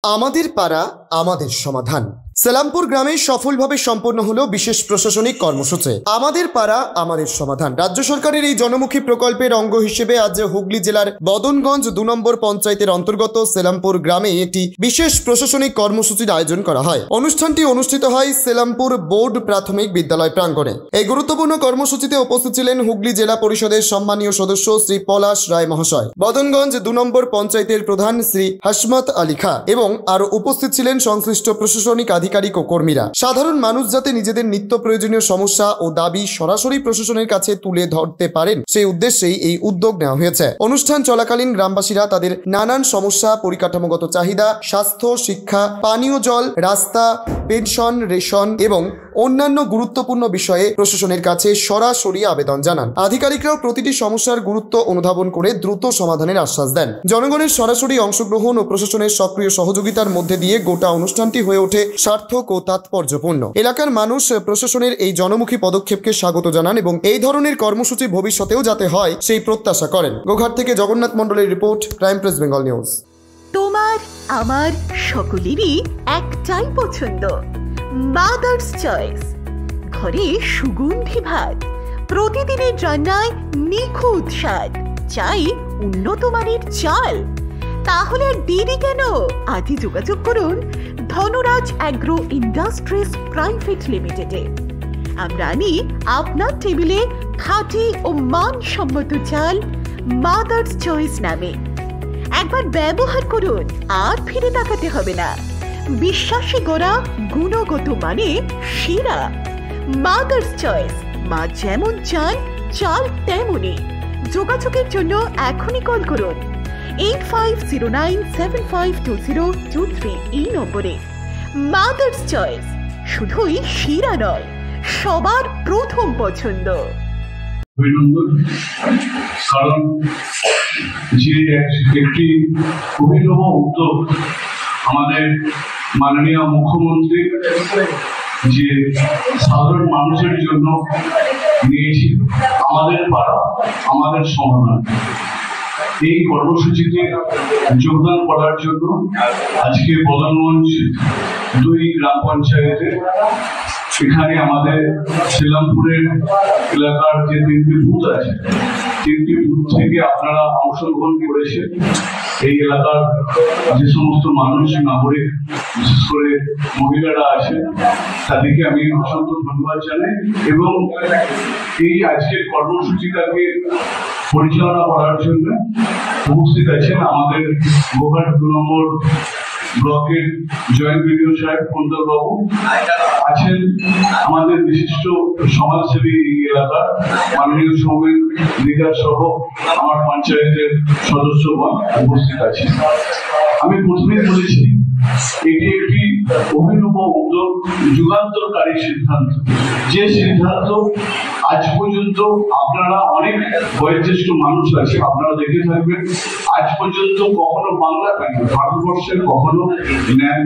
আমাদের পাড়া আমাদের সমাধান। সেলামপুর গ্রামে সফলভাবে সম্পন্ন হলো বিশেষ প্রশাসনিক কর্মসূচি আমাদের পাড়া আমাদের সমাধান। রাজ্য সরকারের এই জনমুখী প্রকল্পের অঙ্গ হিসেবে আজ হুগলি জেলার বদনগঞ্জ ২ নম্বর পঞ্চায়েতের অন্তর্গত সেলামপুর গ্রামে একটি বিশেষ প্রশাসনিক কর্মসূচির আয়োজন করা হয়। অনুষ্ঠানটি অনুষ্ঠিত হয় সেলামপুর বোর্ড প্রাথমিক বিদ্যালয় প্রাঙ্গণে। এই গুরুত্বপূর্ণ কর্মসূচিতে উপস্থিত ছিলেন হুগলি জেলা পরিষদের সম্মানীয় সদস্য শ্রী পলাশ রায় মহাশয়, বদনগঞ্জ ২ নম্বর পঞ্চায়েতের প্রধান শ্রী হাসমত আলী খা এবং আরো উপস্থিত ছিলেন সংশ্লিষ্ট প্রশাসনিক আধিকারিক ও কর্মীরা। সাধারণ মানুষ যাতে নিজেদের নিত্য প্রয়োজনীয় সমস্যা ও দাবি সরাসরি প্রশাসনের কাছে তুলে ধরতে পারেন সেই উদ্দেশ্যেই এই উদ্যোগ নেওয়া হয়েছে। অনুষ্ঠান চলাকালীন গ্রামবাসীরা তাদের নানান সমস্যা, পরিকাঠামোগত চাহিদা, স্বাস্থ্য, শিক্ষা, পানীয় জল, রাস্তা, পেনশন, রেশন এবং অন্যান্য গুরুত্বপূর্ণ বিষয়ে প্রশাসনের কাছে সরাসরি আবেদন জানান। আধিকারিকরাও প্রতিটি সমস্যার গুরুত্ব অনুধাবন করে দ্রুত সমাধানের আশ্বাস দেন। জনগণের সরাসরি অংশগ্রহণ ও প্রশাসনের সক্রিয় সহযোগিতার মধ্যে দিয়ে গোটা অনুষ্ঠানটি হয়ে ওঠে সার্থক ও তাৎপর্যপূর্ণ। এলাকার মানুষ প্রশাসনের এই জনমুখী পদক্ষেপকে স্বাগত জানান এবং এই ধরনের কর্মসূচি ভবিষ্যতেও যাতে হয় সেই প্রত্যাশা করেন। গোঘাট থেকে জগন্নাথ মণ্ডলের report, crime press Bengal news. তোমার আমার সকলেরই একটাই পছন্দ, মাদার্স চয়েস। ঘরে সুগন্ধি ভাত, প্রতিদিনের রান্নায় নিখুঁত স্বাদ, চাই উন্নত মানের চাল। তাহলে আর দেরি কেন? আজই যোগাযোগ করুন ধনরাজ অ্যাগ্রো ইন্ডাস্ট্রিজ প্রাইভেট লিমিটেডে। আমরা আনি আপনার টেবিলে খাঁটি ও মানসম্মত চাল মাদার্স চয়েস নামে। একবার ব্যবহার করুন, আর ফিরে তাকাতে হবে না। বিশ্বাসী গোড়া, গুণগত মানে সেরা। মাদার্স চয়েস, মা যেমন চান চাল তেমনই। যোগাযোগের জন্য এখনই কল করুন 8509752023 এই নম্বরে। মাদার্স চয়েস শুধুই সেরা নয়, সবার প্রথম পছন্দ। কারণ যে একটি অভিনব উদ্যোগ আমাদের মাননীয় মুখ্যমন্ত্রী যে সাধারণ মানুষের জন্য নিয়েছি, আমাদের পাড়া আমাদের সমাধান, এই কর্মসূচিতে যোগদান করার জন্য আজকে বদনগঞ্জ ২ গ্রাম পঞ্চায়েতে এখানে আমাদের সেলামপুরের এলাকার যে ৩টি বুথ আছে, ৩টি বুথ থেকে আপনারা অংশগ্রহণ করেছে। এই এলাকার যে সমস্ত মানুষ, নাগরিক, বিশেষ করে মহিলারা আছে, তাদেরকে আমি অসংখ্য ধন্যবাদ জানাই। এবং এই আজকের কর্মসূচিটাকে পরিচালনা করার জন্য উপস্থিত আছেন আমাদের গোঘাট ২ নম্বর ব্লকের জয়েন্ট বিডিও সাহেব কুন্দর বাবু, আছেন আমাদের বিশিষ্ট সমাজসেবী এই এলাকার মাননীয় সৌমিক লিডার সহ আমার পঞ্চায়েতের সদস্যগণ উপস্থিত আছেন। আমি প্রথমেই বলেছি, এটি একটি অভিনব উদ্যোগ, যুগান্তরকারী সিদ্ধান্ত। যে সিদ্ধান্ত আজ পর্যন্ত আপনারা অনেক বয়োজ্যেষ্ঠ মানুষ আছে, আপনারা দেখে থাকবেন, আজ পর্যন্ত কখনো বাংলা কেন ভারতবর্ষে কখনো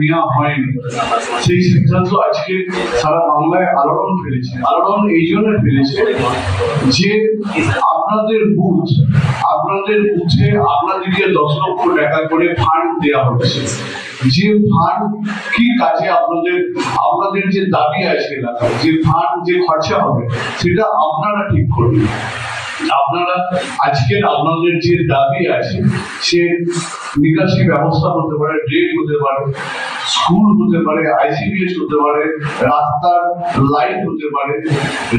নেওয়া হয়নি। সেই সিদ্ধান্ত আজকে সারা বাংলায় আলোড়ন ফেলেছে। আলোড়ন এই জন্য ফেলেছে যে আপনাদের বুথে আপনাদেরকে 10 লক্ষ টাকা করে ফান্ড দেওয়া হচ্ছে। যে ফান্ড কি কাজে আপনাদের যে দাবি আছে এলাকায়, যে ফান্ড যে খরচা হবে সেটা আপনারা ঠিক করবেন। আপনারা আজকের আপনাদের যে দাবি আছে, সে নিকাশি ব্যবস্থা হতে পারে, ড্রেন হতে পারে, স্কুল হতে পারে, ICDS হতে পারে, রাস্তার লাইট হতে পারে,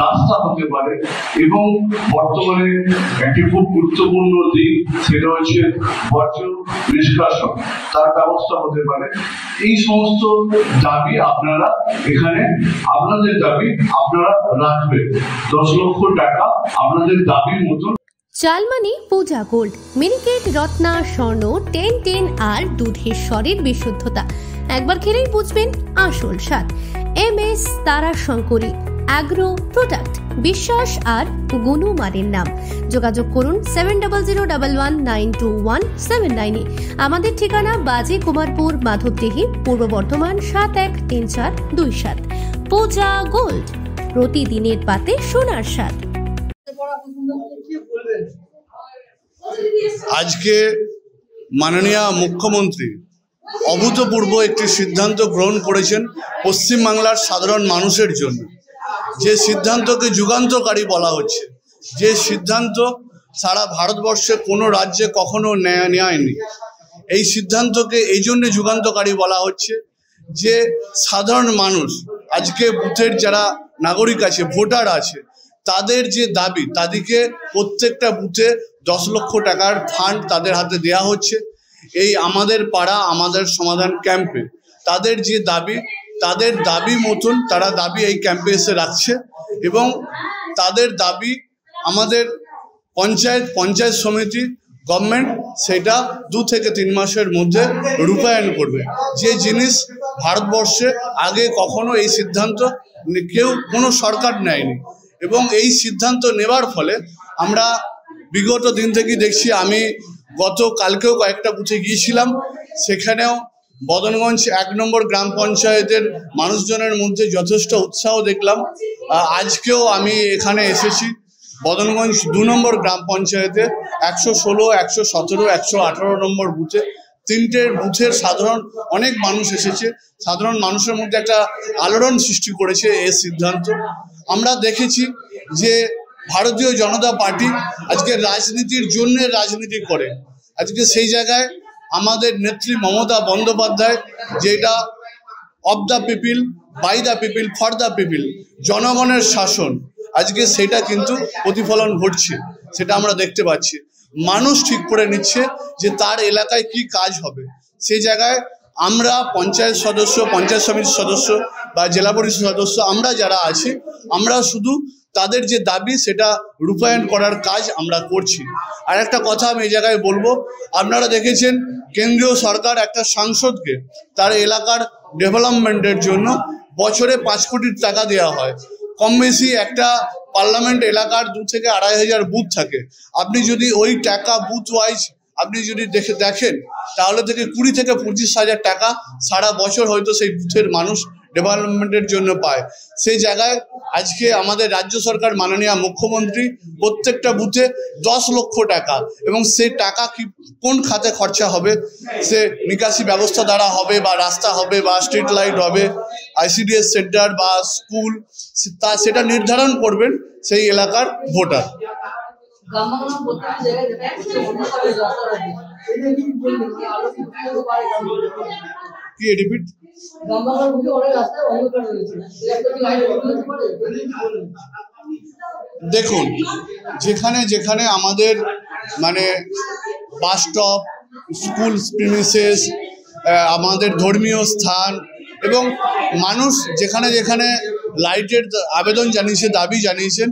রাস্তা হতে পারে, এবং বর্তমানে একটি খুব গুরুত্বপূর্ণ দিক, সেটা হচ্ছে বর্জ্য নিষ্কাশন, তার ব্যবস্থা হতে পারে। এই সমস্ত দাবি আপনারা এখানে আপনাদের দাবি আপনারা রাখবেন। 10 লক্ষ টাকা আপনাদের দাবির মতো। চালমানি পূজা গোল্ড, মিনিকেট, রত্না, স্বর্ণ 10-10 আর দুধের স্বরের বিশুদ্ধতা। একবার খেলেই বুঝবেন আসল স্বাদ। MS তারা শঙ্করী অ্যাগ্রো প্রোডাক্ট, বিশ্বাস আর গুণমানের নাম। যোগাযোগ করুন 7001192179। আমাদের ঠিকানা বাজে কুমারপুর, মাধবদেহি, পূর্ব বর্ধমান 713427। পূজা গোল্ড, প্রতিদিনের পাতে সোনার স্বাদ। আজকে মাননীয় মুখ্যমন্ত্রী অভূতপূর্ব একটি সিদ্ধান্ত গ্রহণ করেছেন পশ্চিমবাংলার সাধারণ মানুষের জন্য। যে সিদ্ধান্তকে যুগান্তকারী বলা হচ্ছে, যে সিদ্ধান্ত সারা ভারতবর্ষে কোনো রাজ্যে কখনো নেয়নি। এই সিদ্ধান্তকে এই জন্য যুগান্তকারী বলা হচ্ছে যে সাধারণ মানুষ, আজকে বুথের যারা নাগরিক আছে, ভোটার আছে, তাদের যে দাবি, তাদেরকে প্রত্যেকটা বুথে 10 লক্ষ টাকার ফান্ড তাদের হাতে দেওয়া হচ্ছে। এই আমাদের পাড়া আমাদের সমাধান ক্যাম্পে তাদের যে দাবি, তাদের দাবি মতন তারা দাবি এই ক্যাম্পে এসে রাখছে এবং তাদের দাবি আমাদের পঞ্চায়েত সমিতি, গভর্নমেন্ট সেটা 2 থেকে 3 মাসের মধ্যে রূপায়ণ করবে। যে জিনিস ভারতবর্ষে আগে কখনো এই সিদ্ধান্ত কোনো সরকার নেয়নি এবং এই সিদ্ধান্ত নেবার ফলে আমরা বিগত দিন থেকে দেখছি। আমি কালকেও কয়েকটা বুথে গিয়েছিলাম, সেখানেও বদনগঞ্জ 1 নম্বর গ্রাম পঞ্চায়েতের মানুষজনের মধ্যে যথেষ্ট উৎসাহ দেখলাম। আজকেও আমি এখানে এসেছি বদনগঞ্জ 2 নম্বর গ্রাম পঞ্চায়েতে 116, 117, 118 নম্বর বুথে 3টে বুথের সাধারণ অনেক মানুষ এসেছে। সাধারণ মানুষের মধ্যে একটা আলোড়ন সৃষ্টি করেছে এই সিদ্ধান্ত। আমরা দেখেছি যে ভারতীয় জনতা পার্টি আজকে রাজনীতির জন্য রাজনীতি করে। আজকে সেই জায়গায় আমাদের নেত্রী মমতা বন্দ্যোপাধ্যায়, যেটা of the people, by the people, for the people, জনগণের শাসন, আজকে সেটা কিন্তু প্রতিফলন ঘটছে। সেটা আমরা দেখতে পাচ্ছি। মানুষ ঠিক করে নিচ্ছে যে তার এলাকায় কি কাজ হবে। সেই জায়গায় আমরা পঞ্চায়েত সদস্য, পঞ্চায়েত সমিতির সদস্য বা জেলা পরিষদ সদস্য, আমরা যারা আছি, আমরা শুধু তাদের যে দাবি সেটা রূপায়ণ করার কাজ আমরা করছি। আর একটা কথা আমি এই জায়গায় বলবো, আপনারা দেখেছেন কেন্দ্রীয় সরকার একটা সাংসদকে তার এলাকার ডেভেলপমেন্টের জন্য বছরে 5 কোটি টাকা দেওয়া হয়। কম বেশি একটা পার্লামেন্ট এলাকার 2 থেকে 2,500 বুথ থাকে। আপনি যদি ওই টাকা বুথ ওয়াইজ আপনি যদি দেখেন, তাহলে থেকে 20 থেকে 25,000 টাকা সারা বছর হয়তো সেই বুথের মানুষ ডেভেলপমেন্টের জন্য পায়। সেই জায়গায় আজকে আমাদের রাজ্য সরকার, মাননীয় মুখ্যমন্ত্রী প্রত্যেকটা বুথে 10 লক্ষ টাকা, এবং সেই টাকা কি কোন খাতে খরচা হবে, সে নিকাশি ব্যবস্থা দ্বারা হবে বা রাস্তা হবে বা স্ট্রিট লাইট হবে, ICDS সেন্টার বা স্কুল, সেটা নির্ধারণ করবেন সেই এলাকার ভোটার। কি রিপিট? দেখুন, যেখানে যেখানে আমাদের বাস স্টপ, স্কুল প্রিমিসেস, আমাদের ধর্মীয় স্থান এবং মানুষ যেখানে যেখানে লাইটের আবেদন জানিয়েছে, দাবি জানিয়েছেন,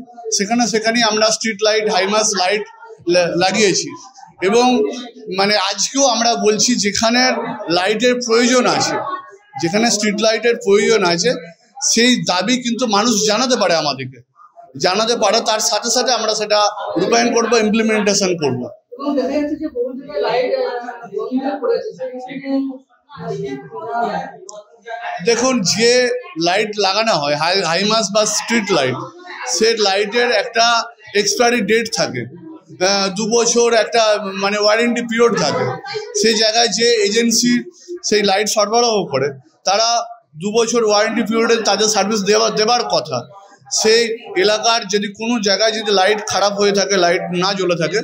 সেখানেই আমরা স্ট্রিট লাইট, হাইমাস লাইট লাগিয়েছি। এবং আজকেও আমরা বলছি, যেখানে লাইটের প্রয়োজন আছে, যেখানে স্ট্রিট লাইটের প্রয়োজন আছে, সেই দাবি কিন্তু মানুষ জানাতে পারে, আমাদেরকে জানাতে পারে। তার সাথে সাথে আমরা সেটা রূপায়ণ করবো, ইমপ্লিমেন্টেশন করবো। দেখুন, যে লাইট লাগানো হয় হাইমাস বা স্ট্রিট লাইট, সে লাইটের একটা এক্সপায়ারি ডেট থাকে, 2 বছর একটা ওয়ারেন্টি পিরিয়ড থাকে। সেই জায়গায় যে এজেন্সি সেই লাইট সরবরাহ করে, তারা 2 বছর ওয়ারেন্টি পিরিয়ডে তাদের সার্ভিস দেবার কথা। সেই এলাকার যদি কোনো জায়গায় যদি লাইট খারাপ হয়ে থাকে, লাইট না জ্বলে থাকে,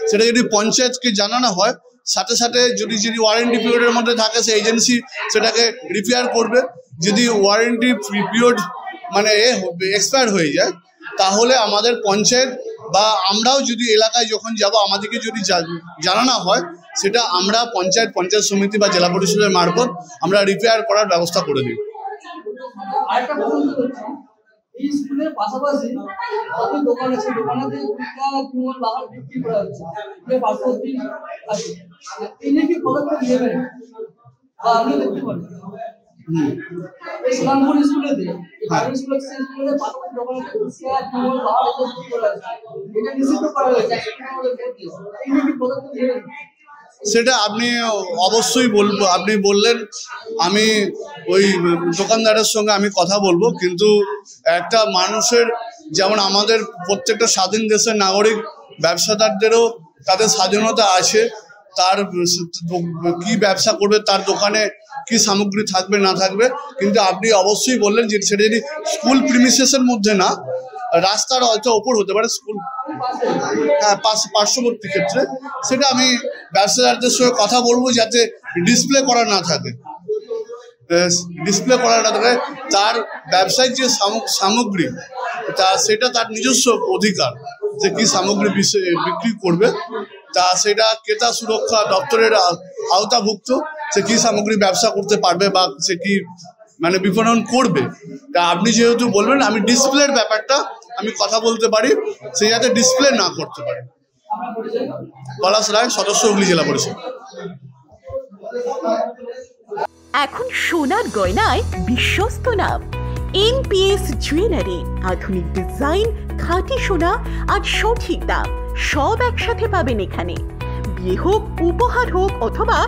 সেটা যদি পঞ্চায়েতকে জানানো হয়, সাথে সাথে যদি ওয়ারেন্টি পিরিয়ডের মধ্যে থাকে, সেই এজেন্সি সেটাকে রিপেয়ার করবে। যদি ওয়ারেন্টি পিরিয়ড এক্সপায়ার হয়ে যায়, তাহলে আমাদের পঞ্চায়েত বা আমরাও যদি এলাকায় যখন যাব, আমাদেরকে যদি জানানো হয়, সেটা আমরা পঞ্চায়েত সমিতি বা জেলা পরিষদের মারফত আমরা রিপেয়ার করার ব্যবস্থা করে দিই। এই স্কুলের পাশাপাশি আমাদের দোকান আছে, দোকানে কুমোর বাগান বিক্রি করা হচ্ছে, যে পার্শ্ববর্তী আছে, এই নিয়ে কি পদক্ষেপ নেবেন বা আপনি দেখতে পারেন? ইসলামপুর স্কুলে স্কুলের পাশাপাশি দোকানে কুমোর বাগান বিক্রি করা হচ্ছে, এটা নিষিদ্ধ করা হয়েছে, এই নিয়ে কি পদক্ষেপ নেবেন? সেটা আপনি অবশ্যই বলবো, আপনি বললেন, আমি ওই দোকানদারের সঙ্গে আমি কথা বলবো। কিন্তু একটা মানুষের, যেমন আমাদের প্রত্যেকটা স্বাধীন দেশের নাগরিক, ব্যবসাদারদেরও তাদের স্বাধীনতা আছে। তার কি ব্যবসা করবে, তার দোকানে কি সামগ্রী থাকবে না থাকবে। কিন্তু আপনি অবশ্যই বললেন যে সেটা যদি স্কুল প্রিমিসেসের মধ্যে না, রাস্তার হয়তো ওপর হতে পারে, স্কুল হ্যাঁ পার্শ্ববর্তী ক্ষেত্রে, সেটা আমি ব্যবসাদারদের সঙ্গে কথা বলবো যাতে ডিসপ্লে করা না থাকে, তার ব্যবসায়িক যে সামগ্রী সেটা তার নিজস্ব অধিকার, যে কি সামগ্রী বিক্রি করবে তা সেটা ক্রেতা সুরক্ষা দপ্তরের আওতাভুক্ত, সে কি সামগ্রী ব্যবসা করতে পারবে বা সে কি মানে বিপণন করবে। তা আপনি যেহেতু বলবেন, আমি ডিসপ্লের ব্যাপারটা আমি কথা বলতে পারি, সে যাতে ডিসপ্লে না করতে পারে। পলাশ রায়, সদস্য হুগলি জেলা পরিষদ। এখন সোনার গয়নায় বিশ্বস্ত নাম এনপিএস জুয়েলারি। আধুনিক ডিজাইন, খাঁটি সোনা আর সঠিক দাম সব একসাথে পাবেন এখানে। বিয়ে হোক, উপহার হোক অথবা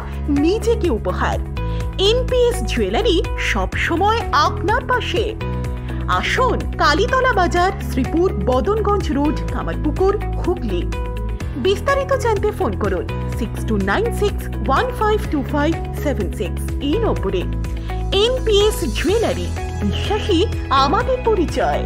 নিজেকে উপহার, এনপিএস জুয়েলারি সব সময় আপনার পাশে। আসুন, কালীতলা বাজার, শ্রীপুর, বদনগঞ্জ রোড, কামারপুকুর, হুগলি। বিস্তারিত জানতে ফোন করুন 6296152576 এই নম্বরে। এনপিএস জুয়েলারি, বিশ্বাসী আমাদের পরিচয়।